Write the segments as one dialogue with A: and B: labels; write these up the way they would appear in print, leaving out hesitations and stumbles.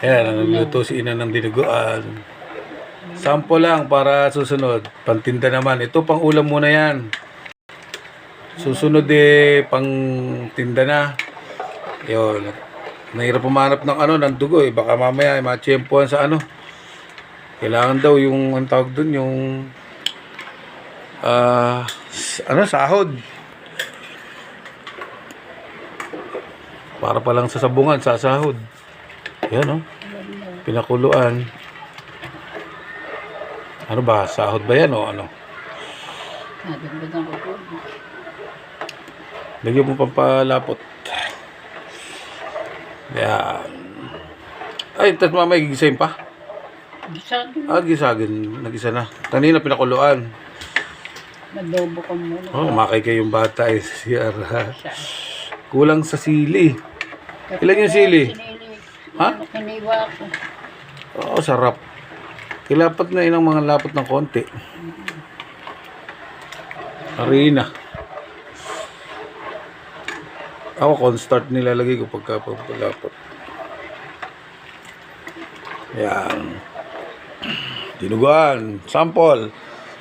A: Ayan, nagluluto si ina ng dinuguan. Sample lang para susunod. Pantinda naman. Ito pang ulam muna yan. Susunod pang tinda na. Yun. Nahirap pumanap ng ng dugo Baka mamaya matsyempohan sa Kailangan daw yung, ang tawag dun, yung, sahod. Para palang sa sabungan, sa sahod. Yan pinakuluan. Ano ba? Sahod ba yan o ano? Lagyan mo pampalapot. Yan. Ay, tapos mamaya gigisayin pa?
B: Gisagin.
A: Gisagin. Nagisa na. Kanina pinakuluan.
B: Nadobo ka muna.
A: Makay kayong bata CR. Kulang sa sili. Ilan yung sili? Ha?
B: Kiniwa ko.
A: Sarap. Kilapat na yun ang mga lapot ng konti. Harina. Ako cornstarch nilalagay ko pagka lapot. Yan. Dinuguan. Sample.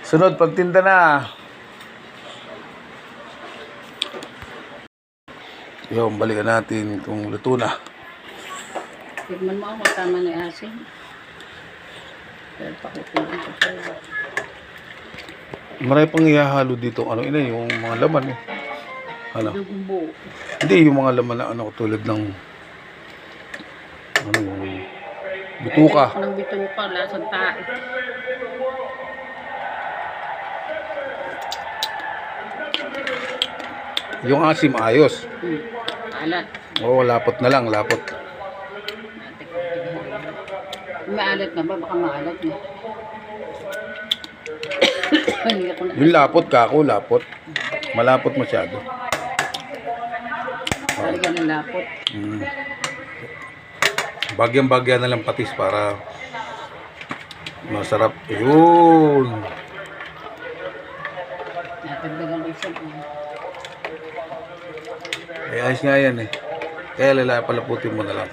A: Sunod, pagtinda na. Yung balikan natin kung luto na.
B: Tignan mo ako tama ni asin. Pero pakukunin ko sa'yo.
A: Marami pang ihahalo dito. Yung mga laman
B: Dugo.
A: Hindi, yung mga laman na tulad ng yung bituka.
B: Ng bituka, lasang tae.
A: Yung asim ayos.
B: Alat.
A: Lapot na lang, lapot.
B: Maalat na ba? Baka maalat na.
A: Yung lapot lapot. Malapot masyado.
B: Talaga ng lapot.
A: Bagyang-bagyan na lang patis para masarap. Yun.
B: Natagdagan ko isa.
A: Ayos nga yan Kaya palaputin mo na lang.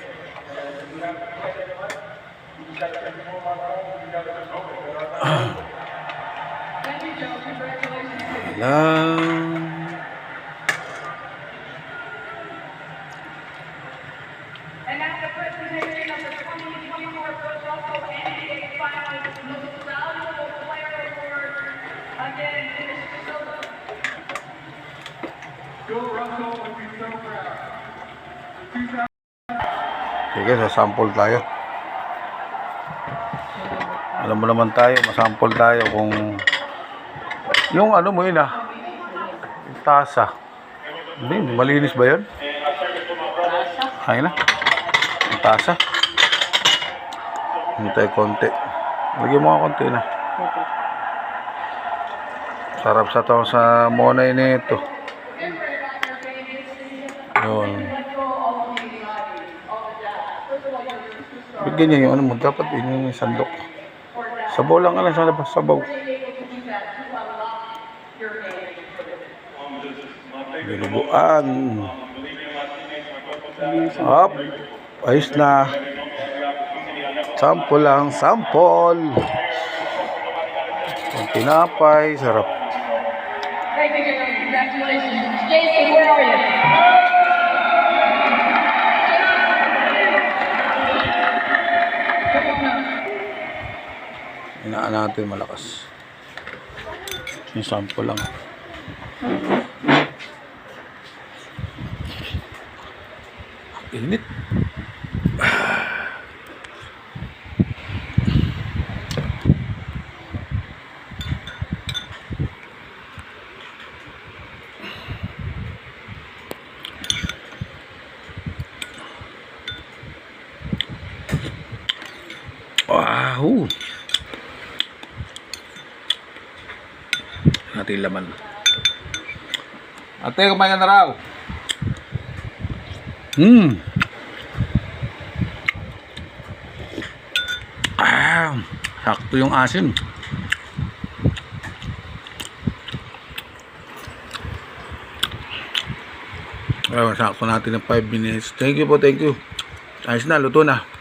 A: Sige, sasample tayo. Alam mo naman tayo, masample tayo kung yung mo yun yung tasa. Hindi, malinis ba yun? Ayun na. Yung tasa. Hintay konti. Lagyan mo konti na. Sarap sa monay nito. Yun. Bigyan niya yung mo. Dapat yun yung sandok. Sabaw lang sa labas. Sabaw. Dinuguan. Up. Ayos na. Sample lang. Sample. Ang tinapay. Sarap. Inaan natin malakas. Yung sample lang. Init. Wow. Natin laman. Ate, kumain ka na raw. Sakto yung asin. Sakto natin ng 5 minutes. Thank you po, thank you. Ayos na, luto na.